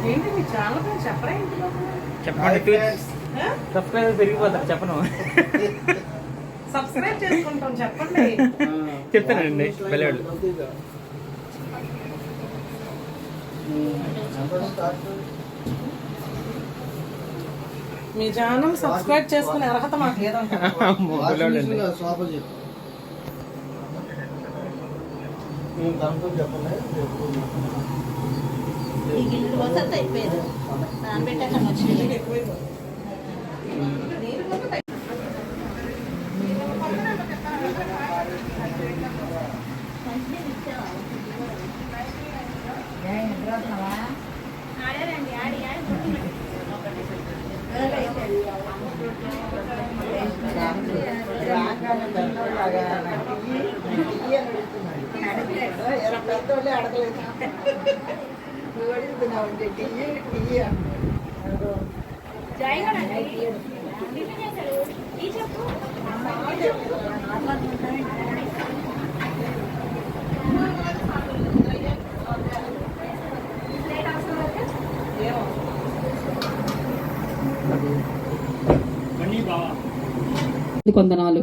ఏంటి మీ ఛానల్ పేరు చెప్పరా? చెప్పండి. సబ్స్క్రైబర్ పెరిగిపోతారు. చెప్పను. సబ్స్క్రైబ్ చేసుకుంటాం. చెప్పండి. చెప్తానండి. వెళ్ళేవాళ్ళు మీ ఛానల్ సబ్స్క్రైబ్ చేసుకునే అర్హత మాకు లేదంట. కొందనాలు.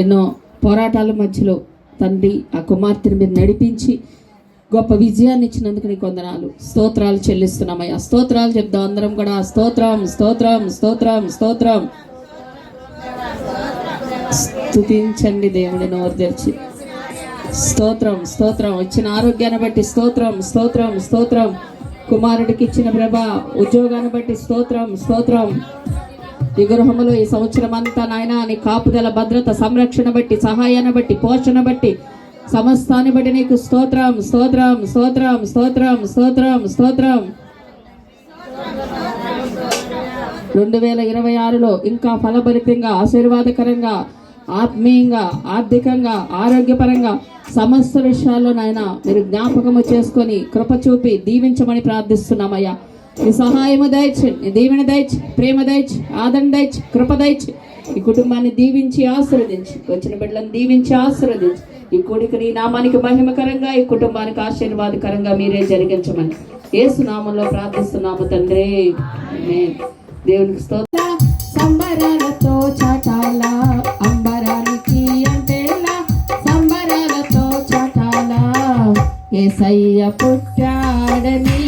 ఎన్నో పోరాటాల మధ్యలో తండ్రి ఆ కుమార్తెని మీరు నడిపించి గొప్ప విజయాన్ని ఇచ్చినందుకు నీకు వందనాలు, స్తోత్రాలు చెల్లిస్తున్నామయ్యా. స్తోత్రాలు చెప్దాం అందరం కూడా. స్తోత్రం స్తోత్రం స్తోత్రం స్తోత్రం. స్తుతించండి దేవుని నోరు తెరిచి. స్తోత్రం స్తోత్రం. ఇచ్చిన ఆరోగ్యాన్ని బట్టి స్తోత్రం స్తోత్రం స్తోత్రం. కుమారుడికి ఇచ్చిన ప్రభ ఉద్యోగాన్ని బట్టి స్తోత్రం స్తోత్రం. ఈ గృహములో ఈ సంవత్సరం అంతా నాయన నీ కాపుదల, భద్రత, సంరక్షణ బట్టి, సహాయాన్ని బట్టి, పోషణ బట్టి, సమస్తాన్ని బట్టి నీకు స్తోత్రం స్తోత్రం స్తోత్రం స్తోత్రం స్తోత్రం స్తోత్రం. 2026లో ఇంకా ఫలభరితంగా, ఆశీర్వాదకరంగా, ఆత్మీయంగా, ఆర్థికంగా, ఆరోగ్యపరంగా సమస్త విషయాల్లో నాయన మీరు జ్ఞాపకము చేసుకొని కృప చూపి దీవించమని ప్రార్థిస్తున్నామయ్యా. నీ సహాయము దయచి, నీ దీవెన దయచి, ప్రేమ దయచి, ఆదరణ దయచి, కృప దయచి. ఈ కుటుంబాన్ని దీవించి ఆశీర్వదించి, వచ్చిన బిడ్డలను దీవించి ఆశీర్వదించి, ఈ కొడుకు నీ నామానికి మహిమకరంగా, ఈ కుటుంబానికి ఆశీర్వాదకరంగా మీరే జరిగించమని యేసు నామంలో ప్రార్థిస్తున్నాము తండ్రి. ఆమేన్. దేవునికి స్తోత్రం. సంబరాలతో చాటాల అంబరానికి అంటేలా, సంబరాలతో చాటాల యేసయ్య పుట్టాడని,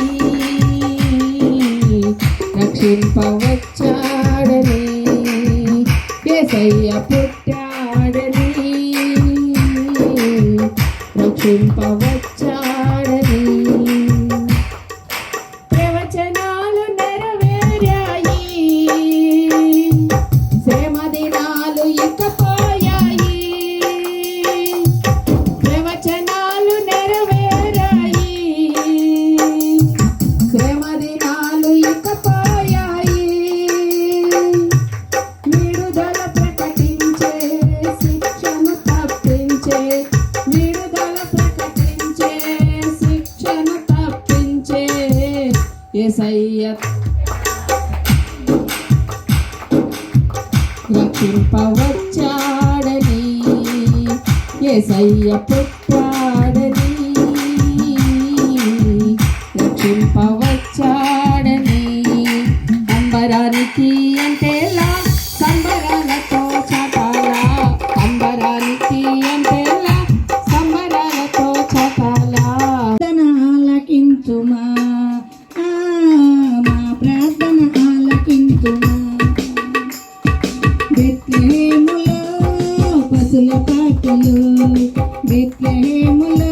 రక్షింపవచ్చాడని, యేసయ్య పుట్టాడని, రక్షింపవచ్చాడని. ప్రవచనాలు నెరవేరాయి, శ్రమ దినాలు ఇకపోయాయి. ప్రవచనాలు నెరవేరాయి, శ్రమ దినాలు ఇకపోయాయి. విడుదల ప్రకటించే, శిక్షను తప్పించే, విడుదల ప్రకటించే, శిక్షను తప్పించే యేసయ్య రక్షింపవచ్చాడని, యేసయ్య పుట్టాడని, రక్షింపవచ్చాడని. అంబరానికి అంటేలా, సంబరాలతో చాటాల, అంబరానికి అంటేలా, సంబరాలతో చాటాల. ఆలకించుమా, మా ప్రార్థన ఆలకించుమా. బెత్లెహేములో పశుల పాటలు, బెత్లెహేములో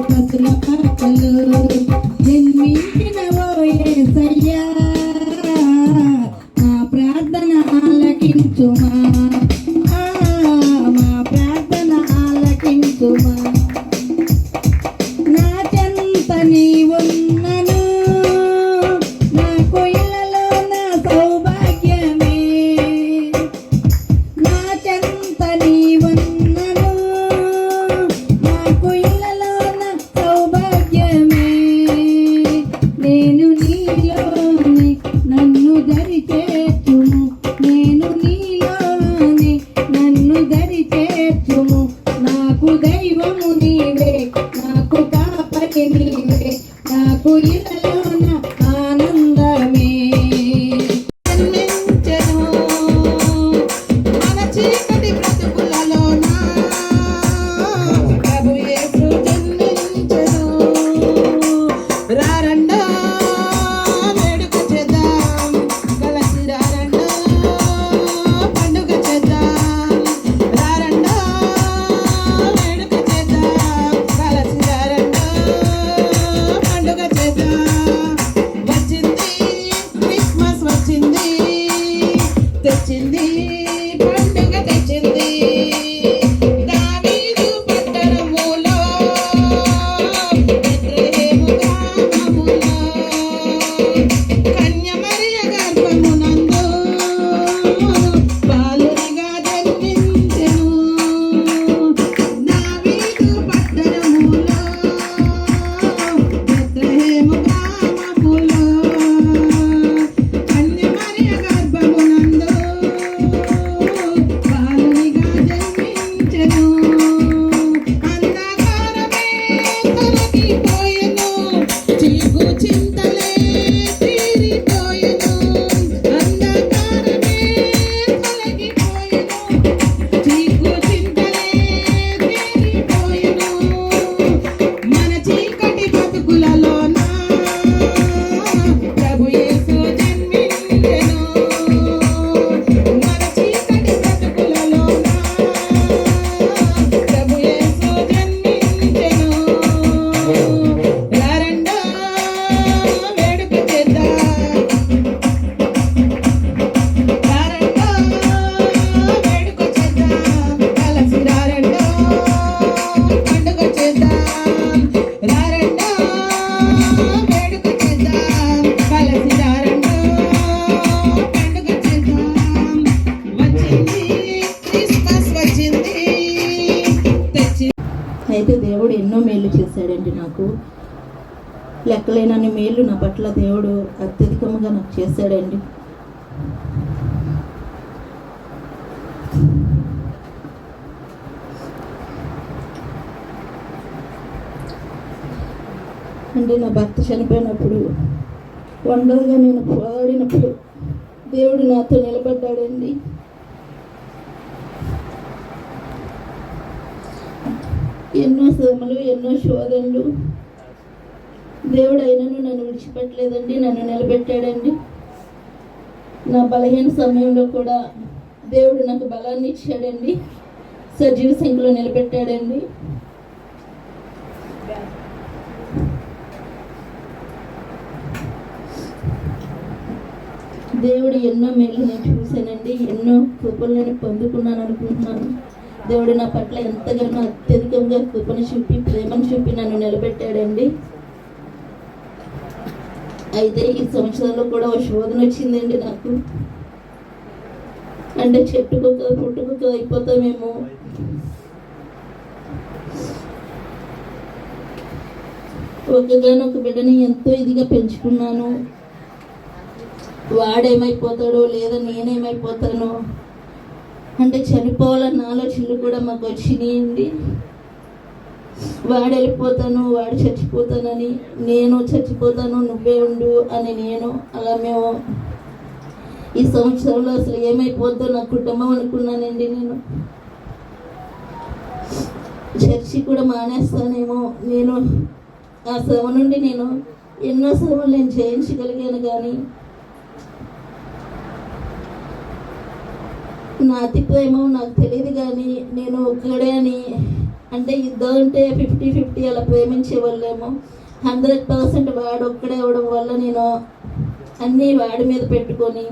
పశుల పాటలు, జన్మించిన ఓ యేసయ్యా, మా ప్రార్థన ఆలకించుమా, మా ప్రార్థన ఆలకించుమా. నా చెంత నీవున్నను, నాకు ఇళ్ళలో నా సౌభాగ్యమే. నా చెంత నీవున్నను, నాకు ఇళ్ళలో నా సౌభాగ్యమే. నేను నీలోని నన్ను దరి చేర్చుము, నేను నీలోని నాకు ఇలలోన ఆనందమే జన్మించెను మన చీకటి బ్రతుకులలోన ప్రభు యేసు జన్మించెను రారండా వేడుక చేద్దాం కలిసి రారండా పండుగ చేద్దాం రారండా వేడుక చేద్దాం కలిసి రారండా పండుగ చేద్దాం వచ్చింది క్రిస్మస్ వచ్చింది తెచ్చింది పండుగ తెచ్చింది దావీదు పట్టణములో బెత్లెహేము గ్రామములో కన్య మరియ గర్భమునందు బాలునిగా జన్మించెను దావీదు పట్టణములో బెత్లెహేము గ్రామములో కన్య మరియ గర్భమునందు బాలునిగా జన్మించెను అంధకారమే తొలగిపోయెను చీకు చింతలే తీరిపోయెను అంధకారమే తొలగిపోయెను చీకు చింతలే తీరిపోయెను మన చీకటి బతుకులలోన ప్రభు యేసు జన్మించెను మన చీకటి బ్రతుకులలోన ప్రభు యేసు జన్మించెను రారండా వేడుక చేద్దాం రారండా వేడుక చేద్దాం కలిసి రారండా పండుగ చేద్దాం రారండా వేడుక చేద్దాం కలిసి రారండా పండుగ చేద్దాం వచ్చింది క్రిస్మస్ వచ్చింది తెచ్చింది. అయితే దేవుడు ఎన్నో మేలు చేశాడండి నాకు లెక్కలేనన్ని మేలు నా పట్ల దేవుడు అత్యధికంగా నాకు చేశాడండి అంటే నా భర్త చనిపోయినప్పుడు ఒంటరిగా నేను పోరాడినప్పుడు దేవుడు నాతో నిలబడ్డాడండి ఎన్నో శ్రమలు ఎన్నో శోధనలు దేవుడు అయినను నన్ను విడిచిపెట్టలేదండి నన్ను నిలబెట్టాడండి నా బలహీన సమయంలో కూడా దేవుడు నాకు బలాన్ని ఇచ్చాడండి సజీవ సంఖ్యలో నిలబెట్టాడండి దేవుడు ఎన్నో మేలు నేను చూశానండి ఎన్నో కృపలు నేను పొందుకున్నాను అనుకుంటున్నాను దేవుడు నా పట్ల ఎంతగానో అత్యధికంగా కృపను చూపి ప్రేమను చూపి నన్ను నిలబెట్టాడండి అయితే ఈ సంవత్సరంలో కూడా ఒక శోధన వచ్చిందండి నాకు అంటే చెట్టుకొక పుట్టుకొక అయిపోతామేమో ఒకగానొక బిడ్డని ఎంతో ఇదిగా పెంచుకున్నాను వాడేమైపోతాడో లేదా నేనేమైపోతానో అంటే చనిపోవాలన్న ఆలోచనలు కూడా మాకు వచ్చినాయండి వాడు వెళ్ళిపోతాను వాడు చచ్చిపోతానని నేను చచ్చిపోతాను నువ్వే ఉండు అని నేను అలా మేము ఈ సంవత్సరంలో అసలు ఏమైపోద్దో నా కుటుంబం అనుకున్నానండి నేను చర్చి కూడా మానేస్తానేమో నేను ఆ శ్రమ నుండి నేను ఎన్నో శ్రమలు నేను జయించగలిగాను కానీ నా అతి ప్రేమ నాకు తెలియదు కానీ నేను ఒక్కడే అని అంటే ఇద్దరు ఉంటే 50-50 అలా ప్రేమించే వాళ్ళేమో 100% వాడు ఒక్కడే అవ్వడం వల్ల నేను అన్నీ వాడి మీద పెట్టుకొని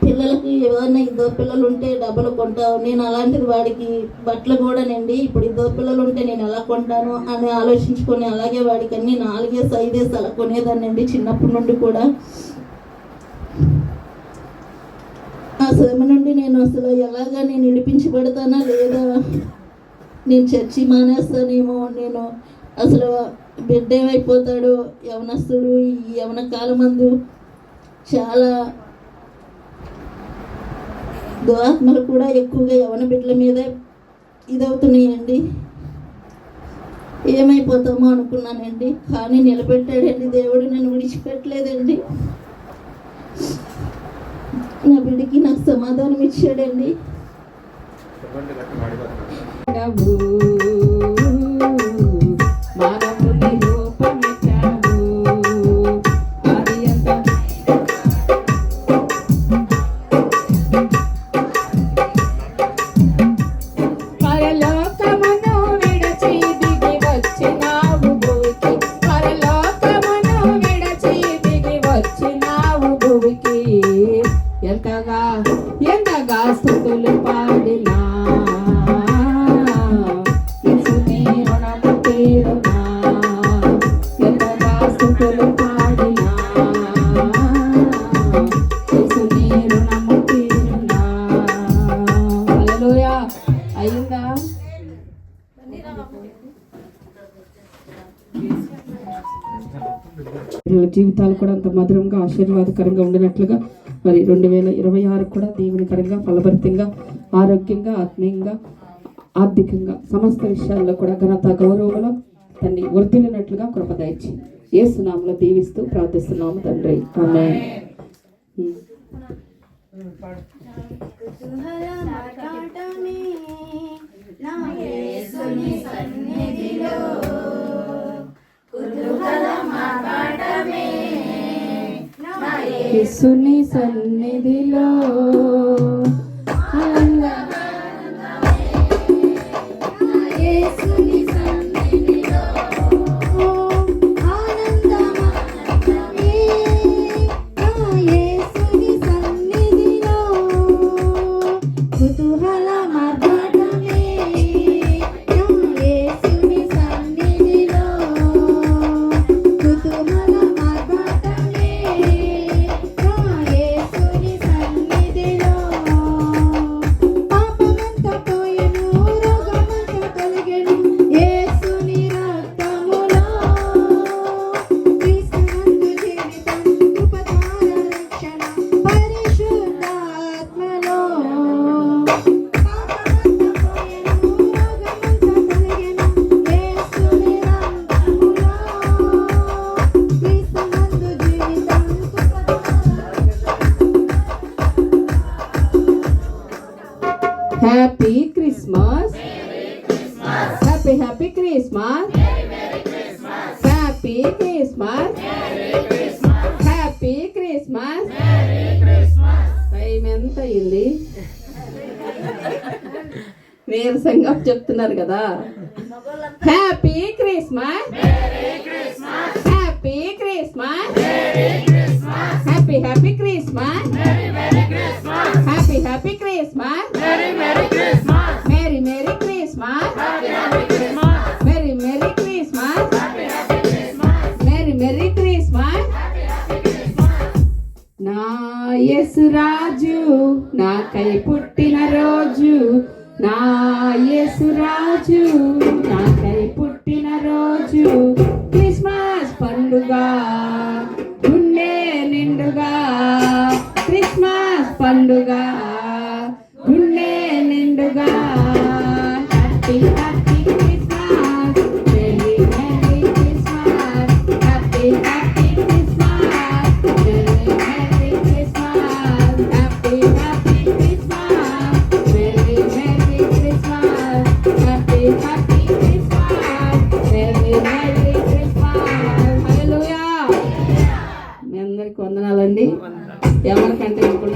పిల్లలకి ఎవరైనా ఇద్దరు పిల్లలు ఉంటే డబ్బులు కొంటావు నేను అలాంటిది వాడికి బట్టలు కూడా నండి ఇప్పుడు ఇద్దరు పిల్లలు ఉంటే నేను ఎలా కొంటాను అని ఆలోచించుకొని అలాగే వాడికి అన్ని 4-5 అలా కొనేదాన్నండి చిన్నప్పటి నుండి కూడా ఆ శ్రమ నుండి నేను అసలు ఎలాగా నేను విడిపించబడతానా లేదా నేను చర్చి మానేస్తానేమో నేను అసలు బిడ్డ ఏమైపోతాడు యవనస్తుడు ఈ యవన కాలమందు చాలా దురాత్మలు కూడా ఎక్కువగా యవన బిడ్డల మీద ఇదవుతున్నాయండి ఏమైపోతామో అనుకున్నానండి. కానీ నిలబెట్టాడండి దేవుడు, నన్ను విడిచిపెట్టలేదండి. నా బిడ్డకి నాకు సమాధానం ఇచ్చాడండి. మానవుని రూపమెత్తావు, ఆది అంతం పరలోకమును విడచి దిగి వచ్చినావు భూమికి, పరలోకమును విడచి దిగి వచ్చినావు భూమికి. ఎంతగా స్తుతులు పాడినా యేసుని రుణము తీరునా, ఎంతగా స్తుతులు పాడినా యేసుని రుణము తీరునా. హల్లెలూయా. అయిందా? పిల్లల జీవితాలు కూడా అంత మధురంగా ఆశీర్వాదకరంగా ఉండినట్లుగా మరి 2026 కూడా దీవెనకరంగా ఫలభరితంగా ఆరోగ్యంగా ఆత్మీయంగా ఆర్థికంగా సమస్త విషయాల్లో కూడా ఘనత గౌరవంలో తండ్రి వర్ధిల్లినట్లుగా కృప దయచి యేసు నామములో దీవిస్తూ ప్రార్థిస్తున్నాము తండ్రి. ఆమేన్. యేసుని సన్నిధిలో happy Christmas, happy Christmas, happy Christmas, happy Christmas. Time ఎంత అయింది? నీరసంగా చెప్తున్నారు కదా. Happy Christmas, happy Christmas, happy Christmas, happy Christmas, merry Christmas, merry Christmas, merry Christmas. నా యేసురాజు నాకై పుట్టిన రోజు, నా యేసురాజు నాకై పుట్టిన రోజు. క్రిస్మస్ పండుగ గుండె నిండుగా, క్రిస్మస్ పండుగ గుండె నిండుగా. Happy happy Christmas, merry merry Christmas, happy happy Christmas, merry merry Christmas, happy happy Christmas, merry merry Christmas, happy happy Christmas, merry merry Christmas. Hallelujah. మీ అందరికి వందనాలండి. ఎవరికంటే ఇప్పుడు